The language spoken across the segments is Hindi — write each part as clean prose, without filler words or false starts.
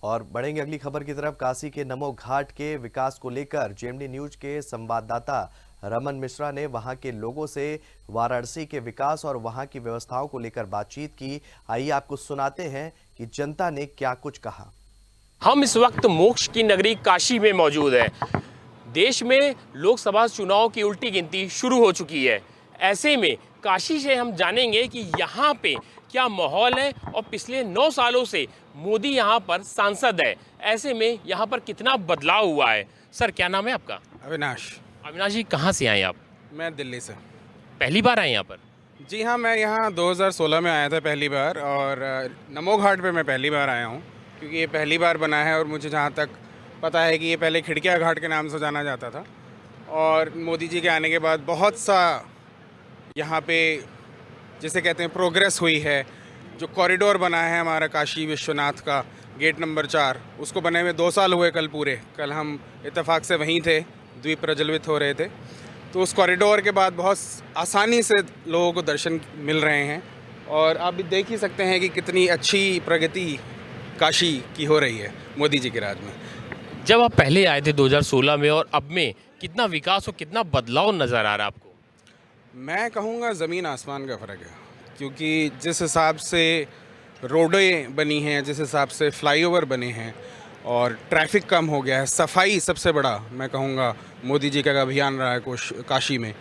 और बढ़ेंगे अगली खबर की तरफ। काशी के नमो घाट के विकास को लेकर जेएमडी न्यूज के संवाददाता रमन मिश्रा ने वहां के लोगों से वाराणसी के विकास और वहां की व्यवस्थाओं को लेकर बातचीत की। आइए आपको सुनाते हैं कि जनता ने क्या कुछ कहा। हम इस वक्त मोक्ष की नगरी काशी में मौजूद हैं। देश में लोकसभा चुनाव की उल्टी गिनती शुरू हो चुकी है। ऐसे में काशी से हम जानेंगे कि यहाँ पे क्या माहौल है और पिछले 9 सालों से मोदी यहाँ पर सांसद है। ऐसे में यहाँ पर कितना बदलाव हुआ है। सर, क्या नाम है आपका? अविनाश। अविनाश जी, कहाँ से आए आप? मैं दिल्ली से। पहली बार आए यहाँ पर? जी हाँ, मैं यहाँ 2016 में आया था पहली बार, और नमो घाट पे मैं पहली बार आया हूँ क्योंकि ये पहली बार बना है। और मुझे जहाँ तक पता है कि ये पहले खिड़किया घाट के नाम से जाना जाता था, और मोदी जी के आने के बाद बहुत सा यहाँ पे जिसे कहते हैं प्रोग्रेस हुई है। जो कॉरिडोर बना है हमारा काशी विश्वनाथ का, गेट नंबर 4, उसको बने हुए 2 साल हुए कल पूरे। कल हम इत्तेफाक से वहीं थे, द्वीप प्रज्वलित हो रहे थे। तो उस कॉरिडोर के बाद बहुत आसानी से लोगों को दर्शन मिल रहे हैं, और आप भी देख ही सकते हैं कि कितनी अच्छी प्रगति काशी की हो रही है मोदी जी के राज में। जब आप पहले आए थे 2016 में और अब में कितना विकास और कितना बदलाव नज़र आ रहा है आपको? मैं कहूँगा ज़मीन आसमान का फ़र्क है, क्योंकि जिस हिसाब से रोडें बनी हैं, जिस हिसाब से फ्लाईओवर बने हैं और ट्रैफिक कम हो गया है, सफाई सबसे बड़ा मैं कहूँगा मोदी जी का अभियान रहा है काशी में।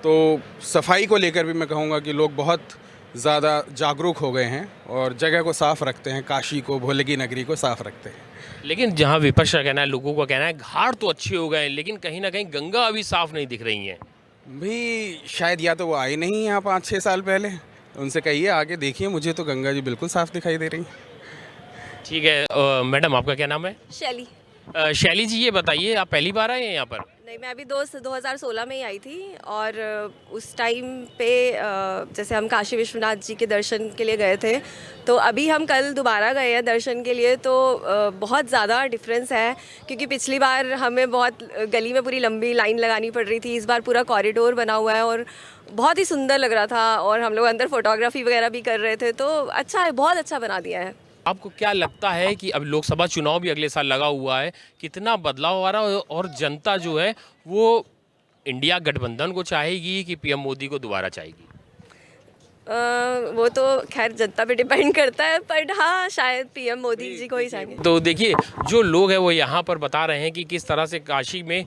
तो सफाई को लेकर भी मैं कहूँगा कि लोग बहुत ज़्यादा जागरूक हो गए हैं और जगह को साफ़ रखते हैं, काशी को, भोले की नगरी को साफ़ रखते हैं। लेकिन जहाँ विपक्ष का कहना है, लोगों का कहना है घाट तो अच्छे हो गए, लेकिन कहीं ना कहीं गंगा अभी साफ़ नहीं दिख रही है। भी शायद या तो वो आए नहीं यहाँ 5-6 साल पहले, उनसे कहिए आके देखिए। मुझे तो गंगा जी बिल्कुल साफ़ दिखाई दे रही हैं। ठीक है। मैडम, आपका क्या नाम है? शैली। शैली जी, ये बताइए, आप पहली बार आए हैं यहाँ पर? नहीं, मैं अभी 2016 में ही आई थी, और उस टाइम पे जैसे हम काशी विश्वनाथ जी के दर्शन के लिए गए थे, तो अभी हम कल दोबारा गए हैं दर्शन के लिए। तो बहुत ज़्यादा डिफरेंस है, क्योंकि पिछली बार हमें बहुत गली में पूरी लंबी लाइन लगानी पड़ रही थी। इस बार पूरा कॉरिडोर बना हुआ है और बहुत ही सुंदर लग रहा था, और हम लोग अंदर फोटोग्राफी वगैरह भी कर रहे थे। तो अच्छा है, बहुत अच्छा बना दिया है। आपको क्या लगता है कि अब लोकसभा चुनाव भी अगले साल लगा हुआ है, कितना बदलाव आ रहा है और जनता जो है वो इंडिया गठबंधन को चाहेगी कि पीएम मोदी को दोबारा चाहेगी? वो तो खैर जनता पे डिपेंड करता है, पर हाँ, शायद पीएम मोदी जी को ही चाहेंगे। तो देखिए, जो लोग हैं वो यहाँ पर बता रहे हैं कि किस तरह से काशी में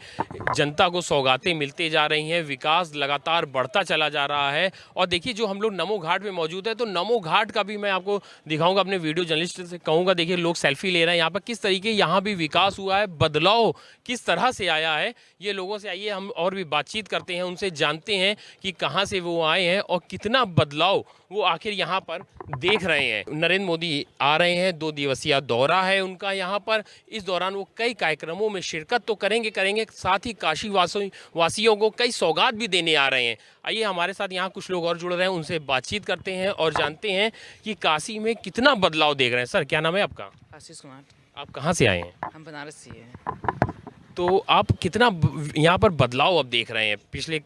जनता को सौगातें मिलते जा रही हैं, विकास लगातार बढ़ता चला जा रहा है। और देखिए, जो हम लोग नमो घाट में मौजूद है, तो नमो घाट का भी मैं आपको दिखाऊंगा, अपने वीडियो जर्नलिस्ट से कहूँगा। देखिए, लोग सेल्फी ले रहे हैं यहाँ पर, किस तरीके यहाँ भी विकास हुआ है, बदलाव किस तरह से आया है। ये लोगों से आइए हम और भी बातचीत करते हैं, उनसे जानते हैं कि कहाँ से वो आए हैं और कितना बदलाव वो आखिर यहाँ पर देख रहे हैं। नरेंद्र मोदी आ रहे हैं, 2 दिवसीय दौरा है उनका यहाँ पर। इस दौरान वो कई कार्यक्रमों में शिरकत तो करेंगे, साथ ही काशी वासियों को कई सौगात भी देने आ रहे हैं। आइए, हमारे साथ यहाँ कुछ लोग और जुड़ रहे हैं, उनसे बातचीत करते हैं और जानते हैं कि काशी में कितना बदलाव देख रहे हैं। सर, क्या नाम है आपका? आशीष कुमार। आप कहाँ से आए हैं? हम बनारस से हैं। तो आप कितना यहाँ पर बदलाव अब देख रहे हैं? पिछले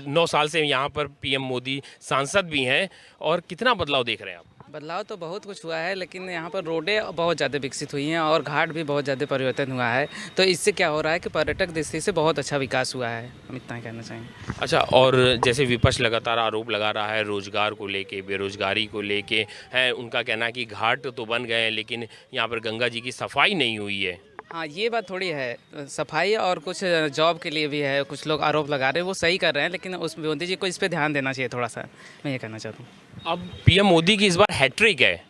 9 साल से यहाँ पर पीएम मोदी सांसद भी हैं, और कितना बदलाव देख रहे हैं आप? बदलाव तो बहुत कुछ हुआ है, लेकिन यहाँ पर रोडें बहुत ज़्यादा विकसित हुई हैं और घाट भी बहुत ज़्यादा परिवर्तन हुआ है। तो इससे क्या हो रहा है कि पर्यटक दृष्टि से बहुत अच्छा विकास हुआ है। हम इतना ही कहना चाहेंगे। अच्छा, और जैसे विपक्ष लगातार आरोप लगा रहा है रोजगार को लेके, बेरोजगारी को लेके है, उनका कहना है कि घाट तो बन गए हैं लेकिन यहाँ पर गंगा जी की सफाई नहीं हुई है। हाँ, ये बात थोड़ी है। सफाई और कुछ जॉब के लिए भी है, कुछ लोग आरोप लगा रहे हैं, वो सही कर रहे हैं, लेकिन उस मोदी जी को इस पर ध्यान देना चाहिए थोड़ा सा, मैं ये कहना चाहता हूँ। अब पीएम मोदी की इस बार हैट्रिक है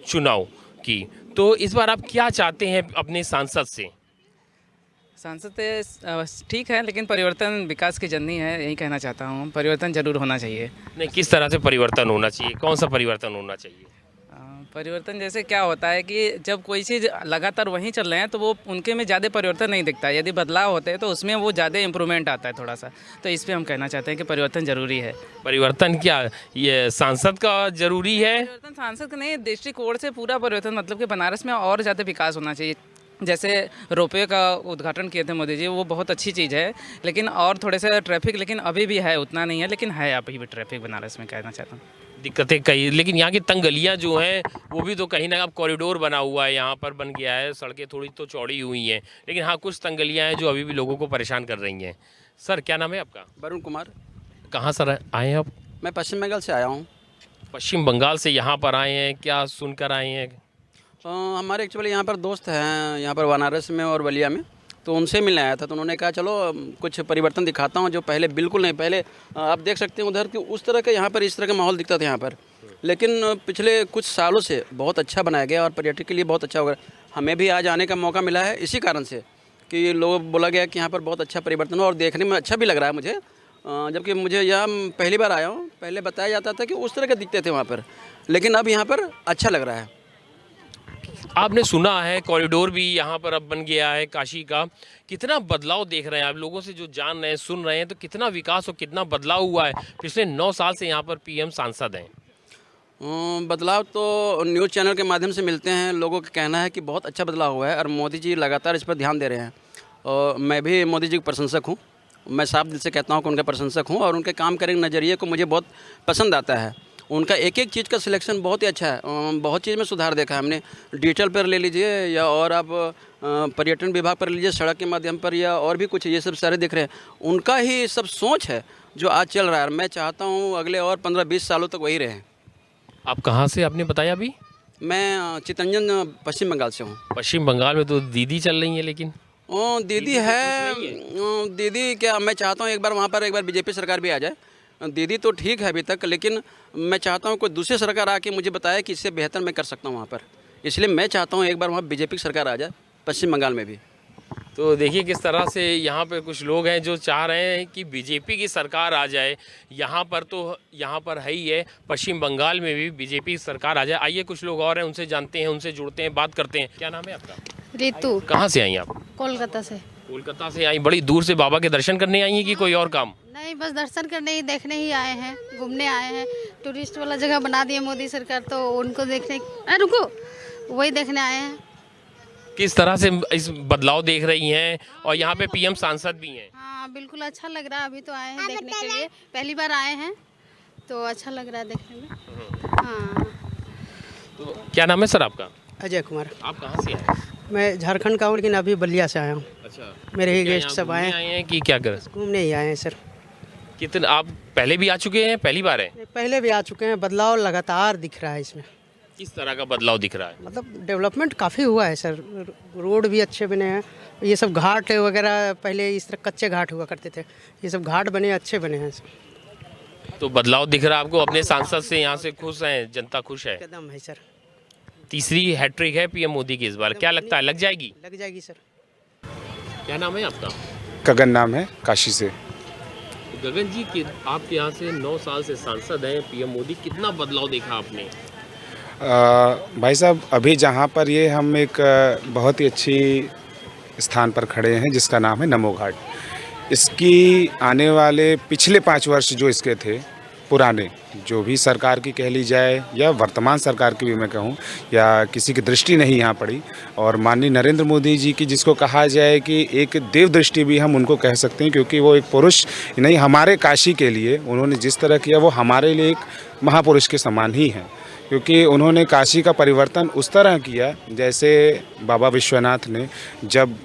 चुनाव की, तो इस बार आप क्या चाहते हैं अपने सांसद से? सांसद ठीक है, लेकिन परिवर्तन विकास की जननी है, यही कहना चाहता हूँ। परिवर्तन जरूर होना चाहिए। नहीं, किस तरह से परिवर्तन होना चाहिए? कौन सा परिवर्तन होना चाहिए? परिवर्तन जैसे क्या होता है कि जब कोई चीज़ लगातार वहीं चल रहे हैं तो वो उनके में ज़्यादा परिवर्तन नहीं दिखता है। यदि बदलाव होते हैं तो उसमें वो ज़्यादा इम्प्रूवमेंट आता है थोड़ा सा। तो इस पे हम कहना चाहते हैं कि परिवर्तन ज़रूरी है। परिवर्तन क्या ये सांसद का ज़रूरी है? परिवर्तन सांसद का नहीं, दृष्टिकोण से पूरा परिवर्तन, मतलब कि बनारस में और ज़्यादा विकास होना चाहिए। जैसे रोपवे का उद्घाटन किए थे मोदी जी, वो बहुत अच्छी चीज़ है, लेकिन और थोड़े से ट्रैफिक, लेकिन अभी भी है, उतना नहीं है, लेकिन है अभी भी ट्रैफिक बनारस में, कहना चाहता हूँ। दिक्कतें कई, लेकिन यहाँ की तंग गलियाँ जो हैं वो भी तो कहीं ना अब कॉरिडोर बना हुआ है, यहाँ पर बन गया है, सड़कें थोड़ी तो चौड़ी हुई हैं, लेकिन हाँ कुछ तंग गलियाँ हैं जो अभी भी लोगों को परेशान कर रही हैं। सर क्या नाम है आपका? वरुण कुमार। कहाँ सर आए हैं आप? मैं पश्चिम बंगाल से आया हूँ। पश्चिम बंगाल से यहाँ पर आए हैं, क्या सुनकर आए हैं? हमारे एक्चुअली यहाँ पर दोस्त हैं, यहाँ पर बनारस में और बलिया में, तो उनसे मिलने आया था। तो उन्होंने कहा चलो कुछ परिवर्तन दिखाता हूँ जो पहले बिल्कुल नहीं। पहले आप देख सकते हैं उधर कि उस तरह का यहाँ पर इस तरह का माहौल दिखता था यहाँ पर, लेकिन पिछले कुछ सालों से बहुत अच्छा बनाया गया और पर्यटक के लिए बहुत अच्छा होगा। हमें भी आज आने का मौका मिला है इसी कारण से कि लोग बोला गया कि यहाँ पर बहुत अच्छा परिवर्तन हो और देखने में अच्छा भी लग रहा है मुझे। जबकि मुझे यहाँ पहली बार आया हूँ, पहले बताया जाता था कि उस तरह के दिखते थे वहाँ पर, लेकिन अब यहाँ पर अच्छा लग रहा है। आपने सुना है कॉरिडोर भी यहाँ पर अब बन गया है काशी का, कितना बदलाव देख रहे हैं आप? लोगों से जो जान रहे हैं, सुन रहे हैं, तो कितना विकास और कितना बदलाव हुआ है? पिछले 9 साल से यहाँ पर पीएम सांसद हैं। बदलाव तो न्यूज़ चैनल के माध्यम से मिलते हैं, लोगों का कहना है कि बहुत अच्छा बदलाव हुआ है और मोदी जी लगातार इस पर ध्यान दे रहे हैं। और मैं भी मोदी जी का प्रशंसक हूँ, मैं साफ दिल से कहता हूँ कि उनका प्रशंसक हूँ और उनके काम करने के नज़रिए को मुझे बहुत पसंद आता है। उनका एक एक चीज़ का सिलेक्शन बहुत ही अच्छा है। बहुत चीज़ में सुधार देखा है हमने, डिजिटल पर ले लीजिए या और आप पर्यटन विभाग पर लीजिए, सड़क के माध्यम पर या और भी कुछ, ये सब सारे दिख रहे हैं। उनका ही सब सोच है जो आज चल रहा है। मैं चाहता हूँ अगले और 15-20 सालों तक वही रहे। आप कहाँ से, आपने बताया अभी? मैं चितरंजन पश्चिम बंगाल से हूँ। पश्चिम बंगाल में तो दीदी चल रही है, लेकिन दीदी है, दीदी क्या, मैं चाहता हूँ एक बार बीजेपी सरकार भी आ जाए। दीदी तो ठीक है अभी तक, लेकिन मैं चाहता हूँ कोई दूसरी सरकार आके मुझे बताए कि इससे बेहतर मैं कर सकता हूँ वहाँ पर। इसलिए मैं चाहता हूँ एक बार वहाँ बीजेपी की सरकार आ जाए, पश्चिम बंगाल में भी। तो देखिए किस तरह से यहाँ पे कुछ लोग हैं जो चाह रहे हैं कि बीजेपी की सरकार आ जाए। यहाँ पर तो यहाँ पर है ही है, पश्चिम बंगाल में भी बीजेपी की सरकार आ जाए। आइए कुछ लोग और हैं, उनसे जानते हैं, उनसे जुड़ते हैं, बात करते हैं। क्या नाम है आपका? रितु। कहाँ से आई आप? कोलकाता से। कोलकाता से आई, बड़ी दूर से बाबा के दर्शन करने आई हैं कि कोई और काम? नहीं, बस दर्शन करने ही, देखने ही आए हैं, घूमने आए हैं। टूरिस्ट वाला जगह बना दिए मोदी सरकार, तो उनको देखने, रुको, वही देखने आए हैं। किस तरह से इस बदलाव देख रही हैं? और यहाँ पे पीएम सांसद भी हैं। हाँ बिल्कुल अच्छा लग रहा है। अभी तो आए हैं देखने के लिए, पहली बार आए हैं, तो अच्छा लग रहा है देखने में। हाँ। तो क्या नाम है सर आपका? अजय कुमार। आप कहाँ से आए? मैं झारखंड का हूँ, लेकिन अभी बलिया से आया हूँ। अच्छा, मेरे ही क्या गेस्ट यहाँ सब आए घूमने हैं कि क्या कर? घूमने ही आए हैं सर। कितने, आप पहले भी आ चुके हैं, पहली बार है? पहले भी आ चुके हैं। बदलाव लगातार दिख रहा है इसमें। किस तरह का बदलाव दिख रहा है? मतलब डेवलपमेंट काफ़ी हुआ है सर। रोड भी अच्छे बने हैं, ये सब घाट वगैरह पहले इस तरह कच्चे घाट हुआ करते थे, ये सब घाट बने, अच्छे बने हैं सर। तो बदलाव दिख रहा है आपको? अपने सांसद से यहाँ से खुश हैं, जनता खुश है? एकदम है सर। तीसरी हैट्रिक है पीएम मोदी की इस बार, क्या लगता है लग जाएगी? लग जाएगी सर। क्या नाम है आपका? गगन नाम है, काशी से। गगन जी की, आप यहाँ से 9 साल से सांसद हैं, पीएम मोदी, कितना बदलाव देखा आपने? भाई साहब, अभी जहाँ पर ये हम एक बहुत ही अच्छी स्थान पर खड़े हैं जिसका नाम है नमो घाट। इसकी आने वाले पिछले 5 वर्ष जो इसके थे पुराने, जो भी सरकार की कह ली जाए या वर्तमान सरकार की भी मैं कहूँ, या किसी की दृष्टि नहीं यहाँ पड़ी। और माननीय नरेंद्र मोदी जी की, जिसको कहा जाए कि एक देव दृष्टि भी हम उनको कह सकते हैं, क्योंकि वो एक पुरुष नहीं, हमारे काशी के लिए उन्होंने जिस तरह किया वो हमारे लिए एक महापुरुष के समान ही है। क्योंकि उन्होंने काशी का परिवर्तन उस तरह किया जैसे बाबा विश्वनाथ ने, जब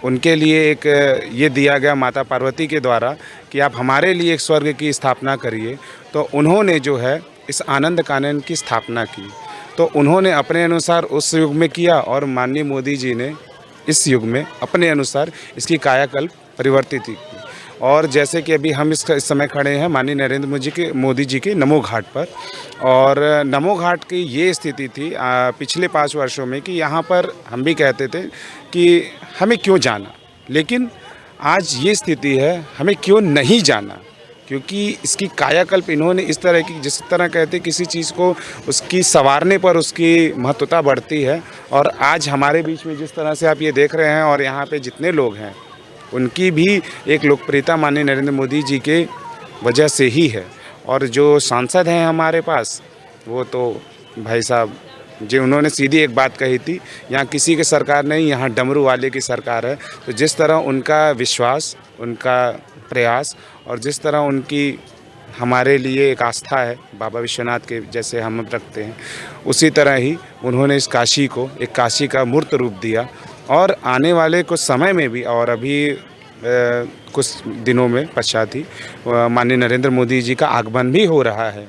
उनके लिए एक ये दिया गया माता पार्वती के द्वारा कि आप हमारे लिए एक स्वर्ग की स्थापना करिए, तो उन्होंने जो है इस आनंद कानन की स्थापना की। तो उन्होंने अपने अनुसार उस युग में किया और माननीय मोदी जी ने इस युग में अपने अनुसार इसकी कायाकल्प परिवर्तित की। और जैसे कि अभी हम इस समय खड़े हैं माननीय नरेंद्र मोदी जी के नमो घाट पर, और नमो घाट की ये स्थिति थी पिछले 5 वर्षों में कि यहाँ पर हम भी कहते थे कि हमें क्यों जाना, लेकिन आज ये स्थिति है हमें क्यों नहीं जाना, क्योंकि इसकी कायाकल्प इन्होंने इस तरह की, जिस तरह कहते किसी चीज़ को उसकी संवारने पर उसकी महत्वता बढ़ती है। और आज हमारे बीच में जिस तरह से आप ये देख रहे हैं और यहाँ पे जितने लोग हैं, उनकी भी एक लोकप्रियता माननीय नरेंद्र मोदी जी के वजह से ही है। और जो सांसद हैं हमारे पास, वो तो भाई साहब जो उन्होंने सीधी एक बात कही थी, यहाँ किसी की सरकार नहीं, यहाँ डमरू वाले की सरकार है। तो जिस तरह उनका विश्वास, उनका प्रयास और जिस तरह उनकी हमारे लिए एक आस्था है, बाबा विश्वनाथ के जैसे हम रखते हैं, उसी तरह ही उन्होंने इस काशी को एक काशी का मूर्त रूप दिया। और आने वाले कुछ समय में भी और अभी कुछ दिनों में पश्चात ही माननीय नरेंद्र मोदी जी का आगमन भी हो रहा है,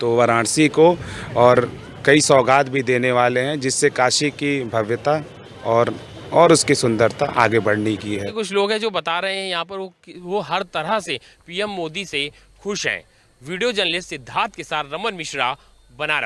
तो वाराणसी को और कई सौगात भी देने वाले हैं, जिससे काशी की भव्यता और उसकी सुंदरता आगे बढ़ने की है। कुछ लोग हैं जो बता रहे हैं यहाँ पर वो हर तरह से पीएम मोदी से खुश हैं। वीडियो जर्नलिस्ट सिद्धार्थ के साथ रमन मिश्रा, बनारस।